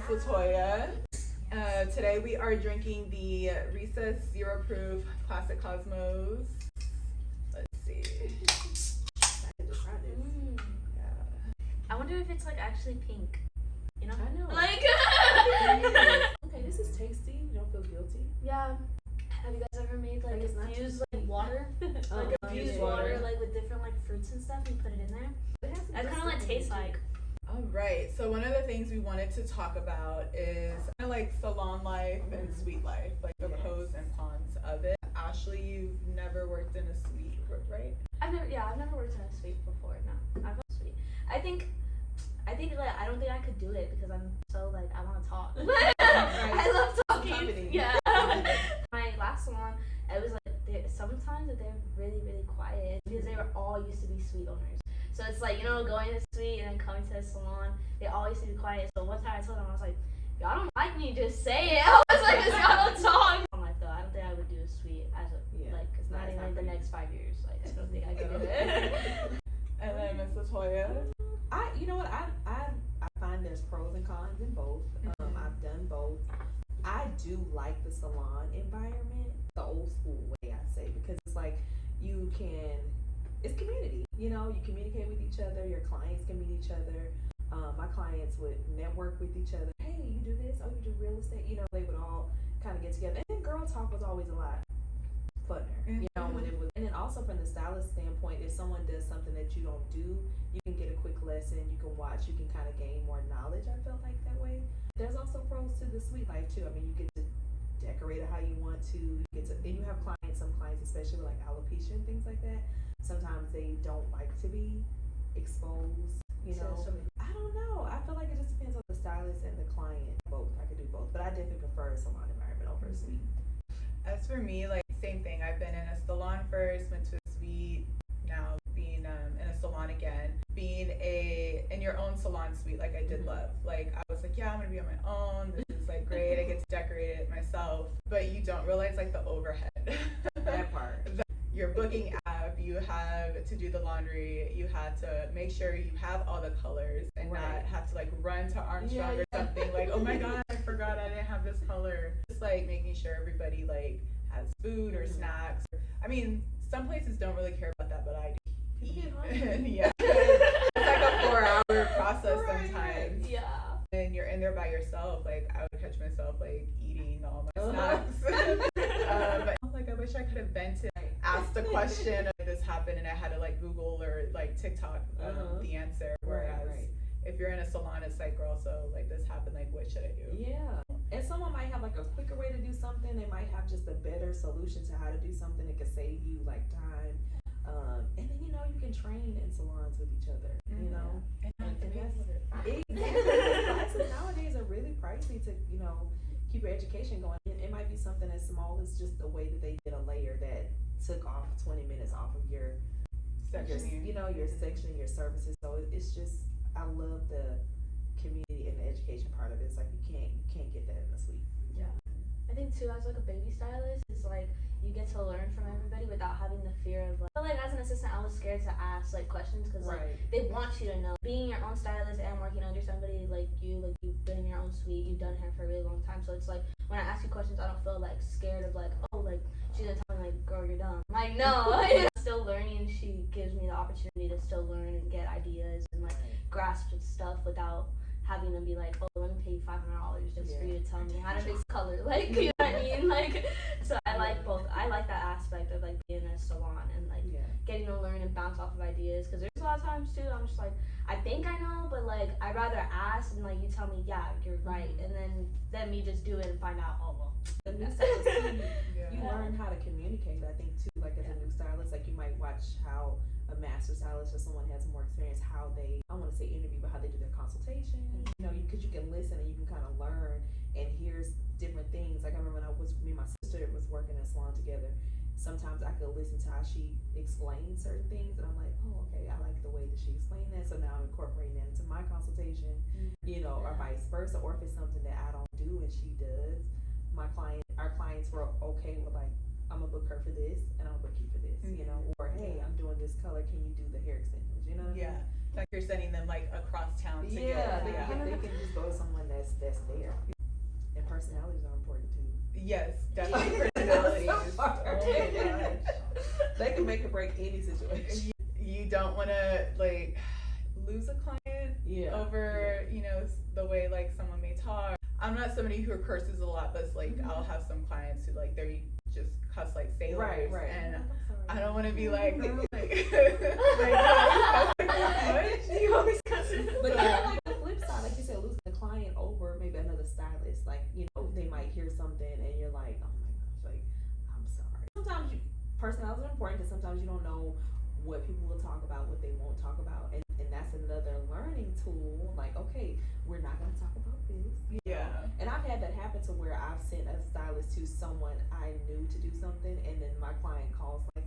Latoya. Today we are drinking the Recess Zero Proof Classic Cosmos. Let's see. I wonder if it's like actually pink. You know? I know. Like. Okay, this is tasty. You don't feel guilty. Yeah. Have you guys ever made like infused like water? Like infused water like with different like fruits and stuff and put it in there? That's kind of what it tastes like. All right. So one of the things we wanted to talk about is kind of like salon life and suite life, like the pros and cons of it. Ashley, you've never worked in a suite, right? I've never worked in a suite before. No, I've worked in a suite. I think like I don't think I could do it because I'm so like I want to talk. I love talking. Yeah. My last salon, it was like sometimes that they're really really quiet because they were all used to be suite owners. So it's like, you know, going to the suite and then coming to the salon, they all used to be quiet. So one time I told them, I was like, y'all don't like me, just say it. I was like, cause y'all don't talk. I'm like, though, I don't think I would do a suite as a like not in like the next 5 years. Like I don't think I could do it. And then Miss Latoya. You know what? I find there's pros and cons in both. I've done both. I do like the salon environment, the old school way I say, because it's like it's community. You know, you communicate with each other. Your clients can meet each other. My clients would network with each other. Hey, you do this? Oh, you do real estate? You know, they would all kind of get together. And then girl talk was always a lot funner. You know, when it was. And then also from the stylist standpoint, if someone does something that you don't do, you can get a quick lesson. You can watch. You can kind of gain more knowledge. I felt like that way. There's also pros to the suite life too. I mean, you get to decorate it how you want to. Then you have clients. Some clients, especially with like alopecia and things like that. Sometimes they don't like to be exposed, you know. I don't know. I feel like it just depends on the stylist and the client. Both. I could do both. But I definitely prefer a salon environment over a suite. As for me, like same thing. I've been in a salon first, went to a suite, now being in a salon again. Being in your own salon suite, like I did love. Like I was like, yeah, I'm gonna be on my own. This is like great. I get to decorate it myself. But you don't realize like the overhead. That part. Your booking app, you have to do the laundry, you have to make sure you have all the colors and not have to like run to Armstrong or something like, oh my god, I forgot I didn't have this color. Just like making sure everybody like has food or snacks. I mean, some places don't really care about that, but I do. Yeah. It's like a 4-hour process sometimes. Yeah. And you're in there by yourself, like I would catch myself like eating all my snacks. Like I wish I could have vented, asked a question of this happened and I had to like Google or like TikTok the answer. Whereas if you're in a salon, it's like, girl, so like this happened, like what should I do? Yeah. And someone might have like a quicker way to do something. They might have just a better solution to how to do something that could save you like time. And then, you know, you can train in salons with each other, you know. And classes nowadays are really pricey to, you know, keep your education going. It might be something as small as just the way that they did a layer that took off 20 minutes off of your section, your section, your services. So it's just, I love the community and the education part of it. It's like you can't get that in the suite. Yeah. I think too, as like a baby stylist, it's like you get to learn from everybody without having the fear of like. I feel like as an assistant, I was scared to ask like questions because like they want you to know. Being your own stylist and working under somebody like you've been in your own suite, you've done hair for a really long time. So it's like when I ask you questions, I don't feel like scared of like, oh, like she's gonna tell me like, girl, you're dumb. I'm like, no, I'm still learning. She gives me the opportunity to still learn and get ideas and like grasp stuff without having them be like, oh, let me pay you $500 just for you to tell me how to mix color. Like, you know what I mean? Like, so I like both. I like that aspect of like being in a salon and like getting to learn and bounce off of ideas. Because there's a lot of times too, I'm just like, I think I know, but like, I'd rather ask and like you tell me, yeah, you're right. And then me just do it and find out, oh, well. You learn how to communicate, I think, too. Like, as a new stylist, like, you might watch how a master stylist or someone has more experience, how they, I don't want to say interview, but how they do their consultation. You know, because you can listen and you can kind of learn and here's different things. Like, I remember when me and my sister was working in a salon together, sometimes I could listen to how she explained certain things, and I'm like, oh, okay, I like the way that she explained that, so now I'm incorporating that into my consultation, you know, or vice versa. Or if it's something that I don't do and she does, our clients were okay with like, I'm gonna book her for this, and I'm gonna book you for this, you know, or hey, I'm doing this color, can you do the hair extensions, you know what I mean? Like you're sending them like across town to get. They can just go to someone that's there. And personalities are important too. Yes, definitely personalities. Oh my gosh. They can make or break any situation. You don't want to like lose a client over, you know, the way like someone may talk. I'm not somebody who curses a lot, but it's like I'll have some clients who like they just cuss like sailors, and I don't want to be like, girl, like, you always cussing. But then like the flip side, like you said, losing a client over maybe another stylist, like, you know, they might hear something and you're like, oh my gosh, like, I'm sorry. Sometimes personalities are important because sometimes you don't know what people will talk about, what they won't talk about, and that's another learning tool. Like, okay, we're not going to talk about this. You know? And I've had that happen to where I've sent a stylist to someone I knew to do something, and then my client calls like,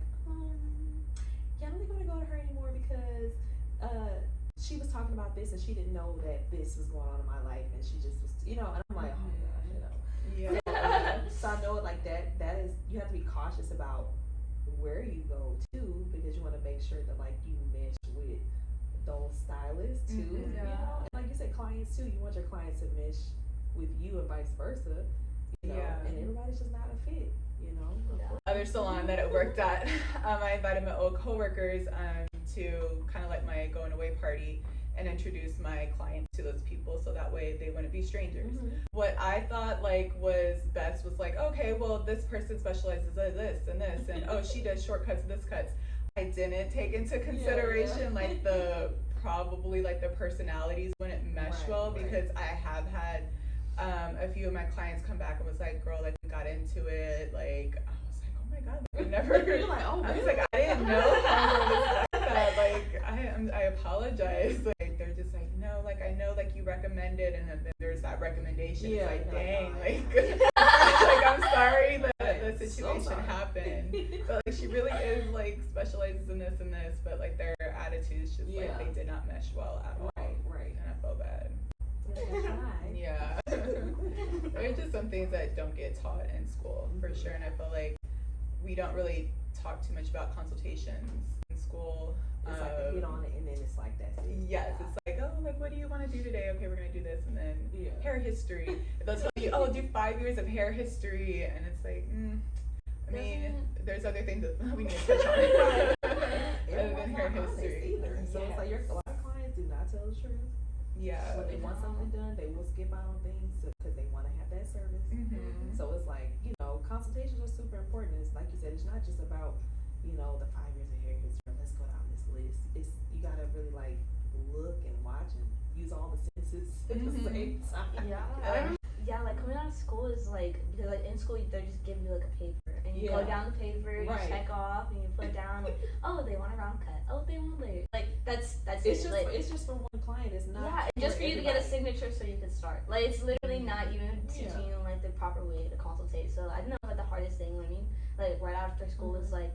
yeah, I'm not going to go to her anymore because she was talking about this and she didn't know that this was going on in my life, and she just was, you know, and I'm like, oh my gosh, you know. So I know like that is, you have to be cautious about where you go to, because you want to make sure that like you mesh with those stylists too, you know, and like you said, clients too. You want your clients to mesh with you and vice versa, you know, and everybody's just not a fit, you know. Other salon that I worked at, I invited my old coworkers to kind of like my going away party and introduce my client to those people, so that way they wouldn't be strangers. What I thought like was best was like, okay, well this person specializes in this and this, and oh, she does shortcuts and this cuts. I didn't take into consideration like the probably like the personalities wouldn't mesh well, because I have had a few of my clients come back and was like, girl, like we got into it, like I was like, oh my god, like, I never You're like, oh, I was like, I didn't know how it was like that. Like I apologize. Like they're just like, no, like I know like you recommended, and then there's that recommendation. It's like, dang, like like I'm sorry that the situation happened. But like she really is like specializes in this and this, but like their attitudes just like they did not mesh well at all. Right. And I felt bad. There's just some things that don't get taught in school for sure, and I feel like we don't really talk too much about consultations in school. It's like they hit on it and then it's like that's it. Yes, it's like, oh, like what do you want to do today? Okay, we're gonna do this, and then hair history. They'll tell you, oh, do 5 years of hair history, and it's like, I mean, there's other things that we need to touch on other than hair history. Either. So it's like a lot of clients do not tell the truth. When they want something done, they will skip out on things because they want to have that service. So it's like, you know, consultations are super important. It's like you said, it's not just about, you know, the 5 years of hair history. Let's go down this list. It's you gotta really like look and watch and use all the senses at the same time. Yeah, like coming out of school is like, because like in school they just give you like a paper and you go down the paper, you check off and you put down like, oh, they want a round cut, oh, they want later. Like that's it's it. Just like, it's just for one client. It's not just for you to get a signature so you can start. Like it's literally not even teaching you like the proper way to consultate. So I think that was like the hardest thing learning like right after school was like,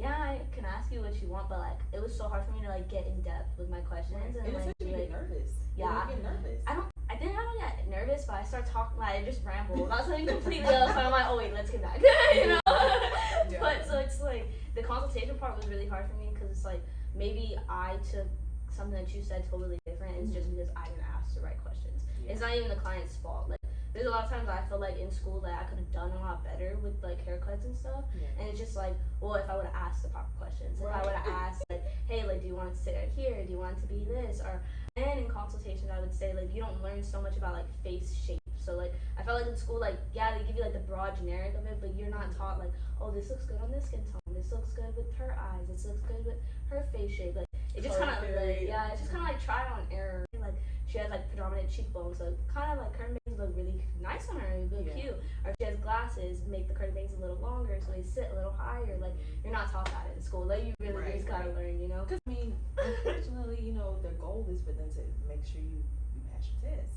I can ask you what you want, but like it was so hard for me to like get in depth with my questions and like you get nervous. You get nervous. I didn't get nervous, but I started talking, like, I just rambled about something completely else, and I'm like, oh wait, let's get back, you know? But, so it's like, the consultation part was really hard for me, because it's like, maybe I took something that you said totally different, and it's just because I didn't ask the right questions. It's not even the client's fault. Like, there's a lot of times I feel like in school that I could have done a lot better with, like, haircuts and stuff, and it's just like, well, if I would have asked the proper questions, if I would have asked, like, hey, like, do you want it to sit right here, do you want it to be this, or, and in consultations, I would say, like, you don't learn so much about, like, face shape. So, like, I felt like in school, like, they give you, like, the broad generic of it, but you're not taught, like, oh, this looks good on this skin tone. This looks good with her eyes. This looks good with her face shape. Like, it just kind of, like, it's just kind of, like, trial and error. Like, she has, like, predominant cheekbones, so kind of, like, curtain bangs look really nice on her, really cute. Or she has glasses, make the curtain bangs a little longer, so they sit a little higher. Like, you're not taught that in school. Like, you really just gotta learn, you know? Because, I mean, unfortunately, you know, the goal is for them to make sure you pass your test.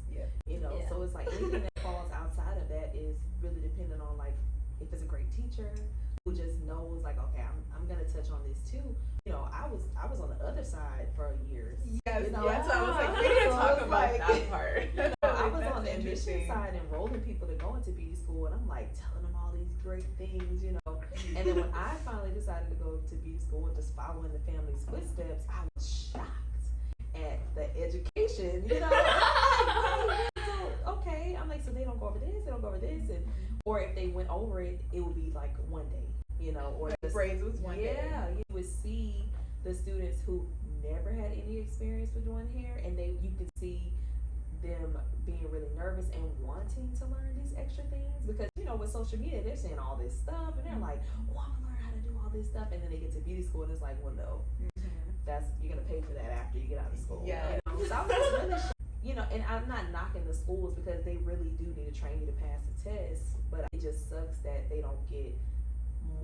You know, so it's like anything that falls outside of that is really dependent on, like, if it's a great teacher who just knows, like, okay, I'm gonna touch on this too. You know, I was on the other side for years. Yes, you know? So I was like, we need to talk about that part. You know, I was on the admission side enrolling people to go into beauty school, and I'm like telling them all these great things, you know. And then when I finally decided to go to beauty school and just follow in the family's footsteps, I was shocked at the education, you know. Okay, I'm like, so they don't go over this, they don't go over this, and or if they went over it, it would be like one day, you know, or the braids was one day. Yeah, you would see the students who never had any experience with doing hair, and you could see them being really nervous and wanting to learn these extra things because, you know, with social media, they're saying all this stuff, and they're like, oh, I'm gonna learn how to do all this stuff, and then they get to beauty school, and it's like, well, no, you're gonna pay for that after you get out of school. Yeah. You know? So I was just really you know, and I'm not knocking the schools because they really do need to train you to pass the test, but it just sucks that they don't get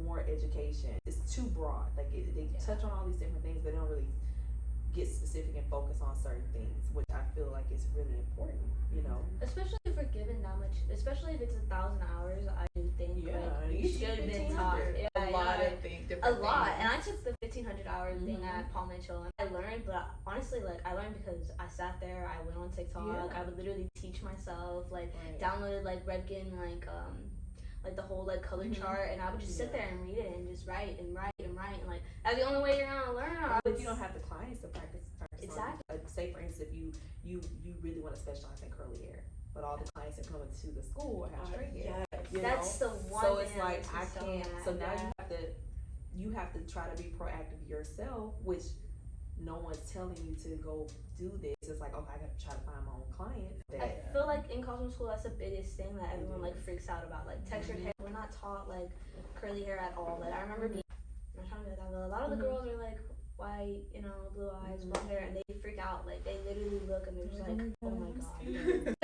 more education. It's too broad. Like they touch on all these different things, but they don't really get specific and focus on certain things, which I feel like is really important, you know. Especially if we're given that much, especially if it's 1,000 hours, I do think you should have been taught a lot of things. A lot. And I took the 1,500 hour thing at Paul Mitchell, and I learned, but honestly, like, I learned because I sat there, I went on TikTok, I would literally teach myself, like, downloaded, like, Redken, like the whole, like, color chart, and I would just sit there and read it and just write, and like, that's the only way you're gonna learn. If you don't have the clients to practice exactly. On, say, for instance, if you really want to specialize in curly hair, but all the clients that come into the school have straight hair. Yes. That's the one. So it's like I can't. So now you have to try to be proactive yourself, which no one's telling you to go do this. It's like, okay, I got to try to find my own clients. I feel like in costume school, that's the biggest thing that everyone like freaks out about. Like textured hair, we're not taught like curly hair at all. Like I remember being, I'm trying to be like that, but a lot of the girls are like white, you know, blue eyes, blonde hair, and they freak out. Like they literally look and they're just like, oh my god.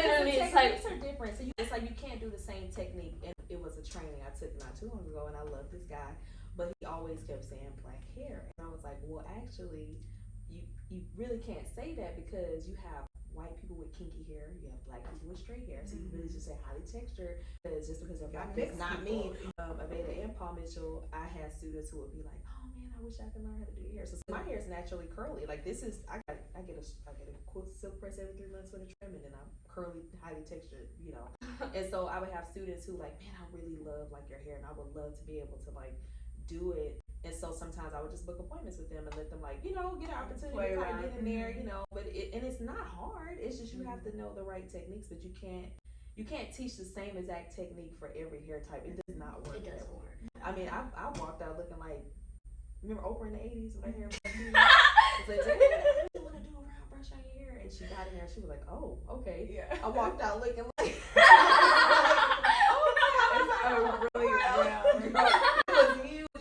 It's like are different. So it's like you can't do the same technique. And it was a training I took not too long ago, and I love this guy, but he always kept saying black hair, and I was like, well, actually, you really can't say that because you have white people with kinky hair, you have black people with straight hair, so you really just say highly textured because just because they're black, it's not me. Aveda and Paul Mitchell, I had students who would be like, oh man, I wish I could learn how to do your hair. So my hair is naturally curly. Like this is, I get a quick silk press every 3 months with a trim, and then I'm curly, highly textured, you know. And so I would have students who like, man, I really love like your hair, and I would love to be able to like do it. And so sometimes I would just book appointments with them and let them like, you know, get an opportunity to kind of get in there, you know. But it's not hard. It's just you have to know the right techniques, but you can't teach the same exact technique for every hair type. It does not work. It doesn't work. I mean, I walked out looking like, remember Oprah in the 80s with her hair? It's like, hey, you want to do a round brush on your hair? And she got in there and she was like, oh, okay. Yeah. I walked out looking like,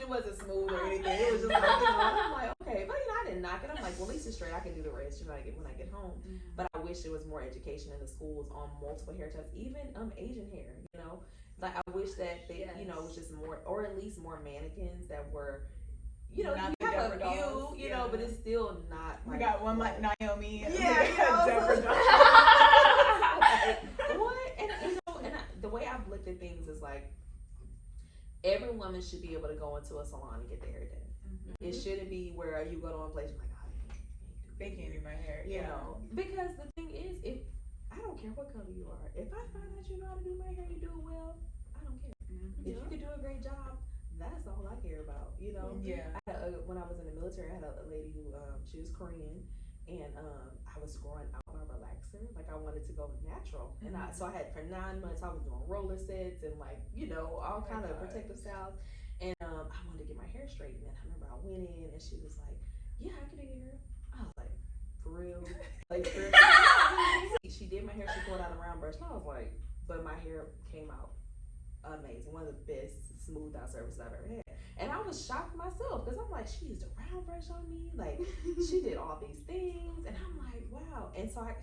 it wasn't smooth or anything. It was just like, you know, I'm like, okay. But, you know, I didn't knock it. I'm like, well, at least it's straight. I can do the rest, you know, when I get home. But I wish there was more education in the schools on multiple hair types, even Asian hair, you know. Like, I wish that they, you know, it was just more, or at least more mannequins that were, you know, not you have a few, you know, but it's still not like. We got one like Naomi. Yeah, you know, Deborah like, what? And, you know, the way I've looked at things is like, every woman should be able to go into a salon and get their hair done. It shouldn't be where you go to one place and like, oh, they can't do my hair. You know, because the thing is, if I don't care what color you are, if I find out you know how to do my hair, you do it well, I don't care. If you could do a great job, that's all I care about. You know. Yeah. When I was in the military, I had a lady who she was Korean, and I was growing out my relaxer. Like I wanted to go natural, and so I had for 9 months I was doing roller sets and like all kind of protective styles, and I wanted to get my hair straightened. And I remember I went in and she was like, "Yeah, I can do your hair." I was like, "For real?" Like for real? She did my hair. She pulled out a round brush, and I was like, but my hair came out amazing. One of the best smooth out services I've ever had. And I was shocked myself because I'm like, she used a round brush on me. Like, she did all these things. And I'm like, wow. And so I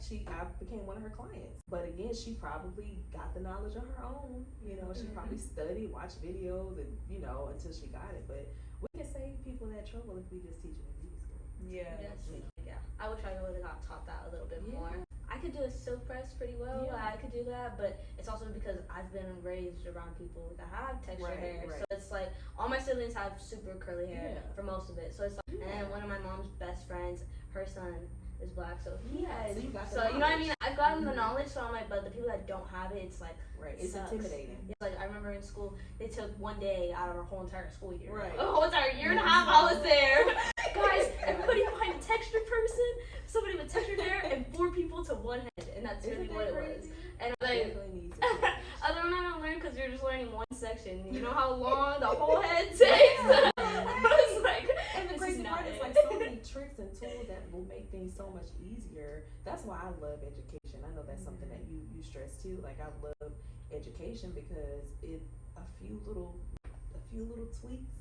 became one of her clients. But again, she probably got the knowledge on her own. You know, she probably studied, watched videos, and, until she got it. But we can save people that trouble if we just teach them in beauty school. Yeah. Yeah. I wish I would have got taught that a little bit more. I could do a silk press pretty well. Yeah. I could do that, but it's also because I've been raised around people that have textured hair. Right. So it's like all my siblings have super curly hair for most of it. So it's like, and one of my mom's best friends, her son is black, so he had. So you got So you know what I mean? I've gotten the knowledge, so I'm like, but the people that don't have it, it's like. Right. It's sucks. intimidating. Yeah, like I remember in school, they took one day out of our whole entire school year. Right. A whole entire year and a half, I was there. Guys, everybody find a textured person, somebody with textured hair, and 4 people to one head, and that's really what it was. And like, I don't know how to learn because you're just learning one section. You know how long the whole head takes. I was like, and the crazy part is like so many tricks and tools that will make things so much easier. That's why I love education. I know that's something that you stress too. Like I love education because a few little tweaks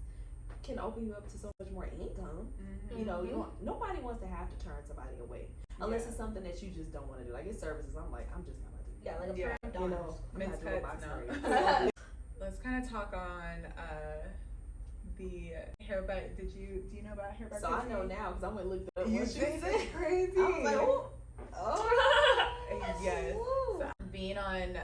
can open you up to so much more income. You know, nobody wants to have to turn somebody away unless it's something that you just don't want to do. Like it's services, I'm like, I'm just not gonna do that. Yeah, like a pair of dollars. Men's cuts, no. Let's kind of talk on the hair bite. Do you know about hair bite? So I know now because I went and looked it up. You think it's crazy? I was like, yes. So being on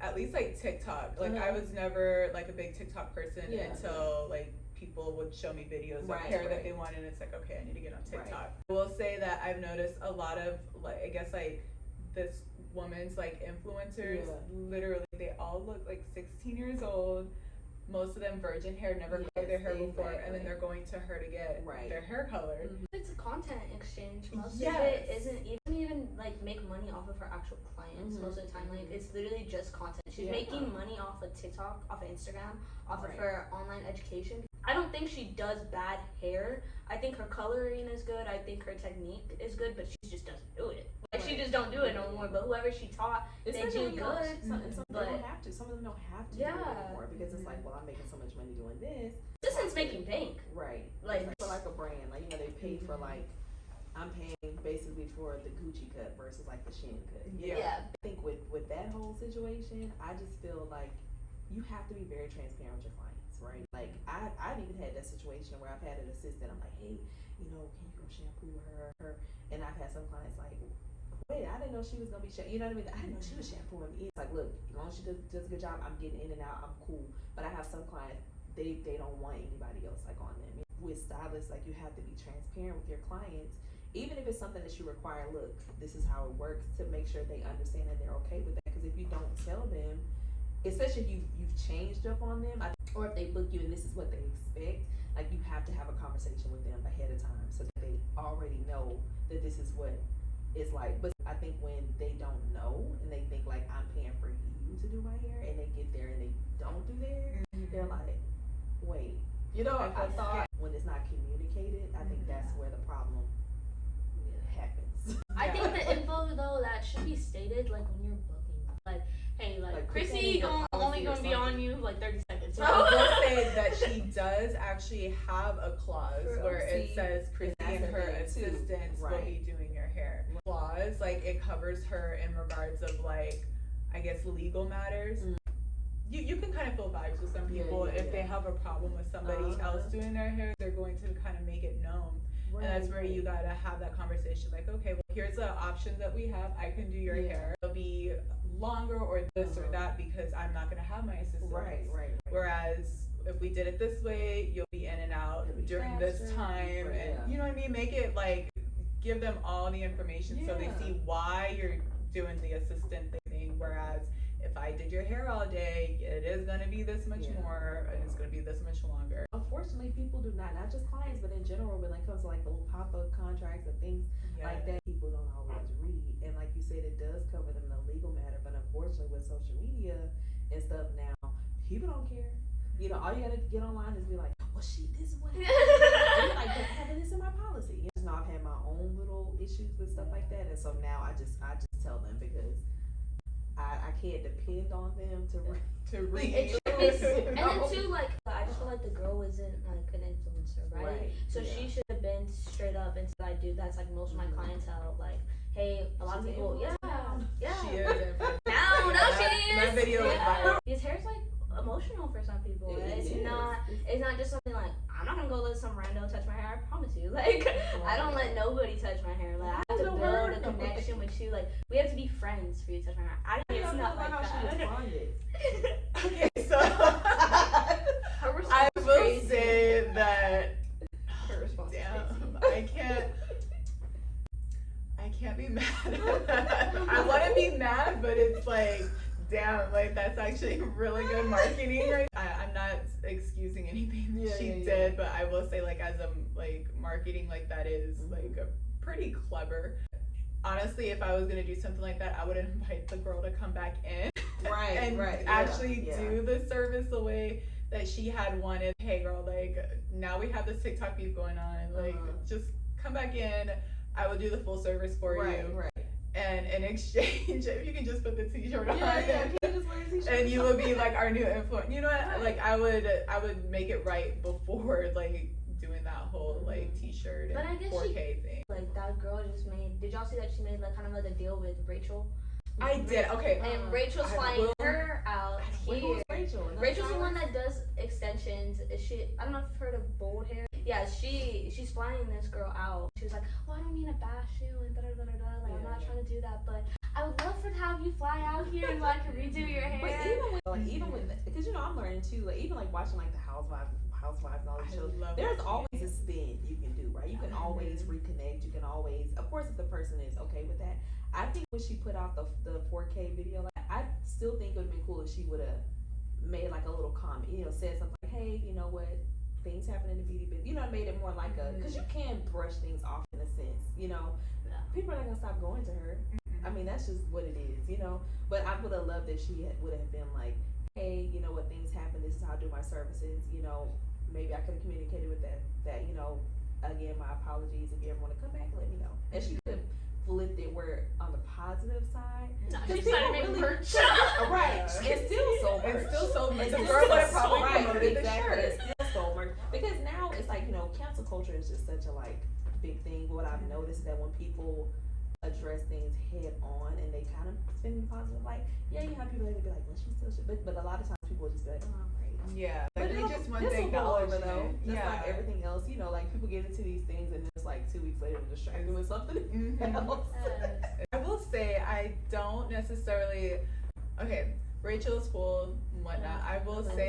at least like TikTok. Like I was never like a big TikTok person until like people would show me videos of hair that they wanted, and it's like, okay, I need to get on TikTok. I will say that I've noticed a lot of like, I guess like this woman's like influencers, literally they all look like 16 years old. Most of them virgin hair, never colored their hair before, and then they're going to her to get their hair colored. It's a content exchange. Most of it isn't even like make money off of her actual clients. Most of the time, like it's literally just content. She's making money off of TikTok, off of Instagram, off of her online education. I don't think she does bad hair. I think her coloring is good. I think her technique is good, but she just doesn't do it. Like she just don't do it no more. But whoever she taught, they do good. Some don't have to. Some of them don't have to do it anymore because it's like, well, I'm making so much money doing this. This is making bank. Right. Like for like a brand, like you know, they pay for like I'm paying basically for the Gucci cut versus like the Shein cut. Yeah. I think with that whole situation, I just feel like you have to be very transparent with your clients, right? Like I've even had that situation where I've had an assistant. I'm like, hey, you know, can you go shampoo her? And I've had some clients like, wait, I didn't know she was gonna be you know what I mean? I didn't know she was shampooing me. It's like, look, as long as she does a good job, I'm getting in and out, I'm cool. But I have some clients, they don't want anybody else like on them. With stylists, like you have to be transparent with your clients, even if it's something that you require. Look, this is how it works, to make sure they understand that they're okay with that. Because if you don't tell them, especially if you've changed up on them, or if they book you and this is what they expect, like you have to have a conversation with them ahead of time so that they already know that this is what it's like. But I think when they don't know and they think like I'm paying for you to do my hair, and they get there and they don't do theirs, they're like, wait, you know, I thought when it's not communicated, I think that's where the problem happens. I think the info though that should be stated like when you're booking, like, hey, like Chrissy only gonna be on you like 30 seconds. So I will say that she does actually have a clause where it says Chrissy and her assistants will be doing your hair. Clause, like it covers her in regards of like, I guess legal matters. You can kind of feel vibes with some people. If they have a problem with somebody else doing their hair, they're going to kind of make it known. And that's where you gotta have that conversation. Like, okay, well, here's the options that we have. I can do your hair. It'll be longer or this or that because I'm not gonna have my assistant. Right. Whereas if we did it this way, you'll be in and out during this time, and you know what I mean. Make it like give them all the information so they see why you're doing the assistant thing. Whereas if I did your hair all day, it is going to be this much more, and it's going to be this much longer. Unfortunately, people do not just clients, but in general, when it comes to like the little pop-up contracts and things like that, people don't always read. And like you said, it does cover them in a legal matter, but unfortunately with social media and stuff now, people don't care. You know, all you gotta get online is be like, well, this is what happened. And you're like, but having this in my policy. You know, I've had my own little issues with stuff like that, and so now I just tell them because I can't depend on them to read. And then too, like, I just feel like the girl isn't like an influencer, right? So she should have been straight up and said, I do. That's like most of my clientele. Like, hey, a lot of people, She is. Now she is. My video is viral. His hair's like emotional for some people. It's not just something like, I'm not gonna go let some rando touch my hair. I promise you. Like, I don't let nobody touch my hair. Like, I have to build a connection with you. Like, we have to be friends for you to touch my hair. It's not like how that. she responded. Okay, so Her response I was will crazy. say that Her response was crazy. I can't. can't be mad. I want to be mad, but it's like, damn, like that's actually really good marketing, right? I'm not excusing anything that she did, but I will say, like, as a like marketing, like that is like a pretty clever. Honestly, if I was gonna do something like that, I would invite the girl to come back in, and actually do the service the way that she had wanted. Hey, girl, like now we have this TikTok beef going on. Like, just come back in. I will do the full service for you. Right. And in exchange, if you can just put the t-shirt on, and you will be like our new influencer. You know what? Like I would make it right before like doing that whole like t-shirt and 4K thing. Like that girl just made. Did y'all see that she made like kind of like a deal with Rachel? I did. Okay. And Rachel's flying her out here. Rachel's the one that does extensions. She, I don't know if you've heard of bold hair. Yeah, she's flying this girl out. She was like, oh, I don't mean to bash you and da da da da. Like I'm not trying to do that, but I would love to have you fly out here and like redo your hair. But even with because I'm learning too. Like even like watching like the Housewives and all these shows. There's always a spin you can do, right? You can always reconnect. You can always, of course, if the person is okay with that. I think when she put out the 4K video, like, I still think it would have been cool if she would have made like a little comment, said something like, hey, you know what, things happen in the beauty business, made it more like a, because you can brush things off in a sense, people are not gonna stop going to her. I mean, that's just what it is, but I would have loved if she would have been like, hey, you know what, things happen, this is how I do my services, maybe I could have communicated with that, again, my apologies, if you ever want to come back, let me know. And she could have flipped it where on the positive side. No, she's not even merch. Right. It's still so merch. It's still so merch. The girl would have probably promoted the shirt. It's still so merch. Because now it's like, cancel culture is just such a like big thing. What I've noticed is that when people address things head on and they kind of spin in positive light, you have people that be like, well, she still should. But a lot of times people just be like, oh, great. Yeah. But they just want to acknowledge it. Though. Just like everything else, like people get into these things and it's like 2 weeks later they're distracted with something else. I will say I don't necessarily, Rachel's cool and whatnot. I will say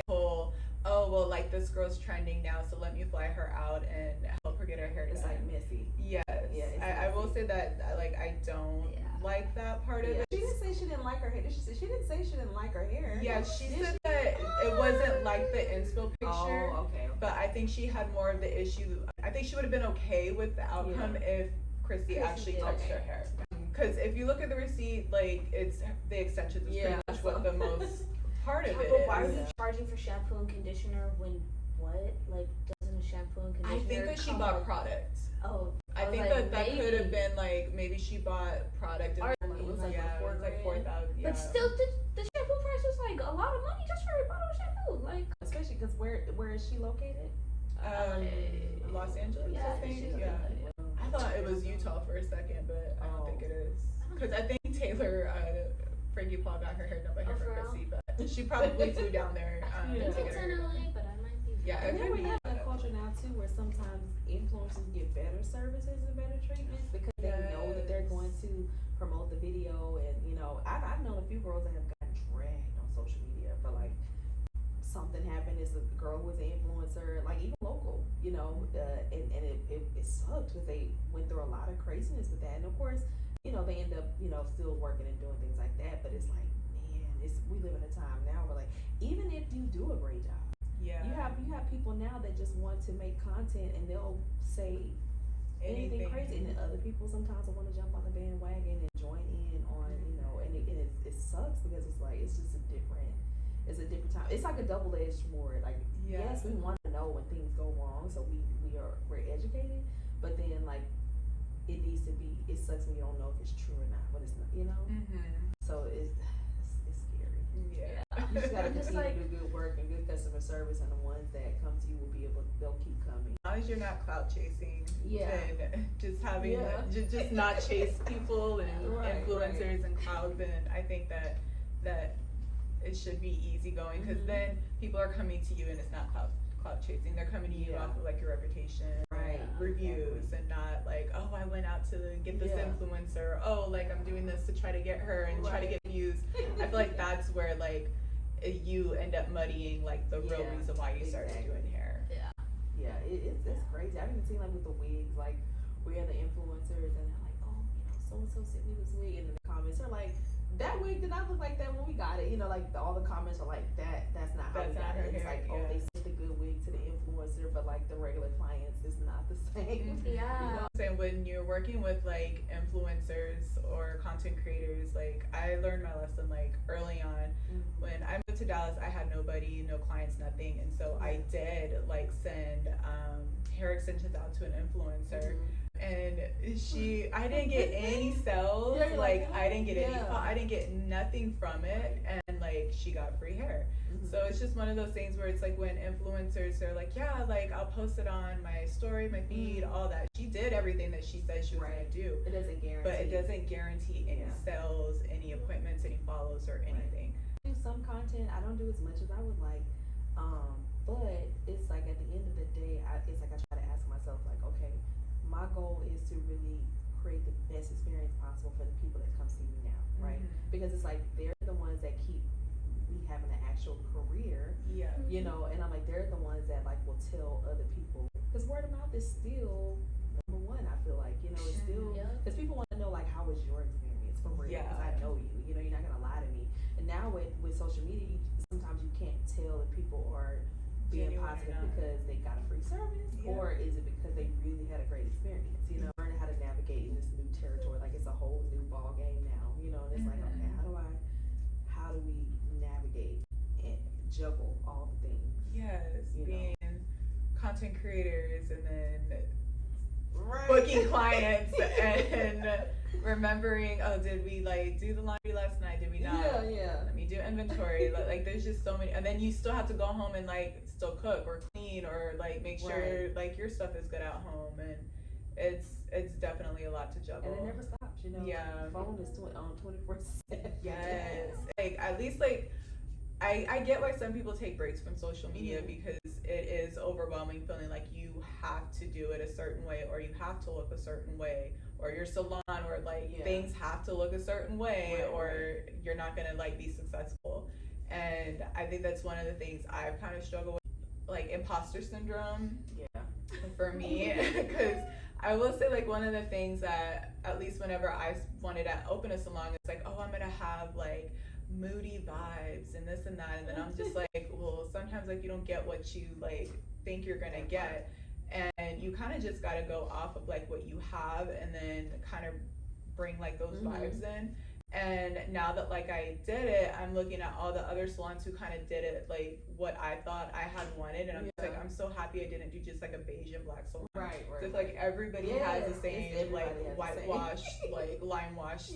like this girl's trending now, so let me fly her out and help her get her hair done. It's like messy. Yes. Yeah, I will say that like I don't like that part of it. She didn't say she didn't like her hair. She didn't say she didn't like her hair. Yeah, she said that it wasn't like the inspo picture. Oh, okay. But I think she had more of the issue. I think she would have been okay with the outcome if Chrissy actually touched her hair. Because if you look at the receipt, like it's the extensions is pretty much what the most part of it is. Why are you charging for shampoo and conditioner when doesn't a shampoo and conditioner? I think that she bought product. Oh. I think that could have been like maybe she bought product and it was like $4,000. Yeah. But still, the shampoo price was like a lot of money just for a bottle of shampoo. Like, especially because where is she located? Los Angeles, I think. Yeah. I thought it was Utah for a second, but I don't think it is. Because I think Taylor, Frankie Paul got her hair done by her Chrissy, but she probably flew down there. It's in LA, but I might be. Yeah, and then we have a culture now too where sometimes influencers get better services and better treatments because they know that they're going to promote the video. And I've known a few girls that have gotten dragged on social media for like something happened. It's a girl who was an influencer, like even local, and it sucked because they went through a lot of craziness with that. And of course, they end up still working and doing things like that. But it's like, man, we live in a time now where like even if you do a great job. Yeah. You have people now that just want to make content and they'll say anything crazy, and then other people sometimes will want to jump on the bandwagon and join in on and it sucks because it's like it's just a different time. It's like a double-edged sword. Like yes, we want to know when things go wrong, so we're educated, but then like it needs to be. It sucks when you don't know if it's true or not, but it's not. So it's scary. Yeah. You just gotta continue to do good work and good customer service, and the ones that come to you they'll keep coming. As long as you're not clout chasing, and just having just not chase people and influencers and clouds, and I think that it should be easy going because then people are coming to you and it's not clout chasing. They're coming to you off of like your reputation, reviews, and not like, oh, I went out to get this influencer. Oh, like I'm doing this to try to get her and try to get views. I feel like that's where like you end up muddying like the real reason why you started doing hair. It's crazy. I've even seen like with the wigs, like we're the influencers and they're like, oh, so and so sent me this wig, and then the comments are like, that wig did not look like that when we got it. You know, like all the comments are like, that's not how we got it. It's like, oh, they sent the good wig to the influencer, but like the regular clients is not the same. Yeah. You know, and when you're working with like influencers or content creators, like I learned my lesson like early on. When I moved to Dallas, I had nobody, no clients, nothing, and so I did like send hair extensions out to an influencer. And I didn't get any sales. Like I didn't get any, I didn't get nothing from it, and like she got free hair. So it's just one of those things where it's like when influencers are like, yeah, like I'll post it on my story, my feed, all that. She did everything that she said she was gonna do. It doesn't guarantee. But it doesn't guarantee any sales, any appointments, any follows, or anything. I do some content. I don't do as much as I would like. But it's like at the end of the day, it's like I try to ask myself, like, okay, my goal is to really create the best experience possible for the people that come see me now, right? Because it's like they're the ones that keep me having an actual career, you know, and I'm like, they're the ones that like will tell other people, because word of mouth is still number one. I feel like, you know, it's still, because people want to know like, how was your experience for real? Because I know you know, you're not gonna lie to me. And now with social media, sometimes you can't tell if people are being positive because they got a free service, or is it because they really had a great experience? You know, learning how to navigate in this new territory, like it's a whole new ball game now. You know, and it's like, okay, how do we navigate and juggle all the things? Yes, being content creators and then booking clients and remembering, oh, did we like do the laundry last night? Did we not? Let me do inventory. Like there's just so many, and then you still have to go home and like still cook or clean or like make sure like your stuff is good at home, and it's definitely a lot to juggle. And it never stops, you know. The phone is on 24/7. Yes, like at least like I get why some people take breaks from social media because it is overwhelming, feeling like you have to do it a certain way, or you have to look a certain way, or your salon, or like things have to look a certain way, or you're not gonna like be successful. And I think that's one of the things I've kind of struggled with, like imposter syndrome. For me, because I will say like one of the things that at least whenever I wanted to open a salon, it's like, oh, I'm gonna have like moody vibes and this and that, and then I'm just like, well, sometimes like you don't get what you like think you're gonna get, and you kind of just gotta go off of like what you have and then kind of bring like those vibes in. And now that like I did it, I'm looking at all the other salons who kind of did it like what I thought I had wanted, and I'm just like, I'm so happy I didn't do just like a beige and black salon. So it's like everybody has the same like whitewashed, like lime washed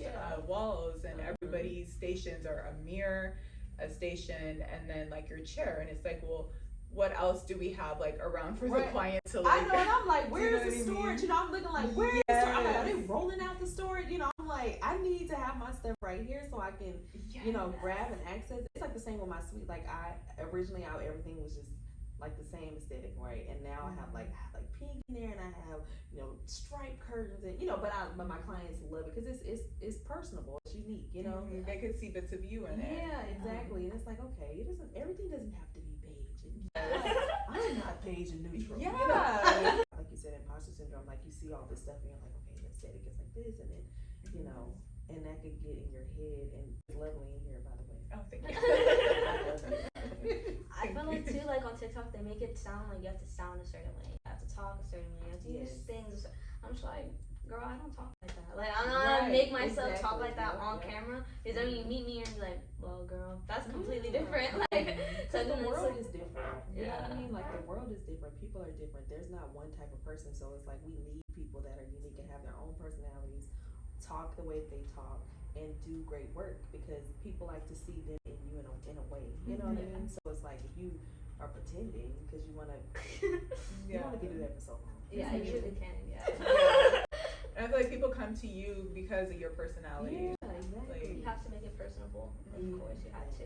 walls, and everybody's stations are a mirror, a station, and then like your chair, and it's like, well, what else do we have like around for the client to like? I know, and I'm like, where is the storage? You know, I'm looking like, where is the storage? I'm like, are they rolling out the storage? You know, I'm like, I need to have my stuff right here so I can, you know, grab and access. It's like the same with my suite. Like originally everything was just like the same aesthetic, right? And now I have like pink in there, and I have, you know, striped curtains, and you know, but my clients love it because it's personable, it's unique, you know. They could see bits of you in it. Yeah, exactly. And it's like, okay, everything doesn't have to be beige. I'm not beige and neutral. You know? Like you said, imposter syndrome, like you see all this stuff and you're like, okay, the aesthetic is like this, and then, you know, and that could get in your head. And it's lovely in here, by the way. Oh, thank you. I love it. I feel like too, like on TikTok, they make it sound like you have to sound a certain way, you have to talk a certain way, you have to use things. I'm just like, girl, I don't talk like that. Like, I'm not gonna make myself talk like that on camera, because then you meet me and you're like, well, girl, that's completely different. Like, so the world is different. You know Yeah. what I mean? Like, the world is different. People are different. There's not one type of person. So it's like we need people that are unique and have their own personalities, talk the way that they talk, and do great work, because people like to see them in you in a way. You know what I mean? So it's like, if you are pretending because you want to, you want to do that for so long. Yeah, you really can. Yeah. And I feel like people come to you because of your personality. Yeah, exactly. You have to make it personable. Of course, you have to.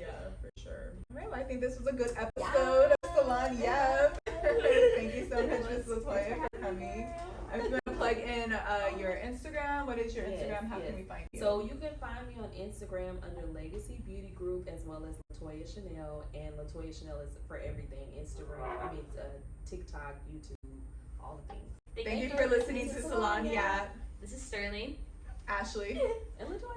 Yeah, for sure. Well, I think this was a good episode of Salon Yap. Thank you so much, Ms. Latoya, for coming. I'm going to plug in your Instagram. What is your Instagram? How can we find you? So you can find me on Instagram under Legacy Beauty Group, as well as Latoya Chanel. And Latoya Chanel is for everything: Instagram, TikTok, YouTube, all the things. Thank you for listening to Salon Yap. This is Sterling. Ashley. And Latoya.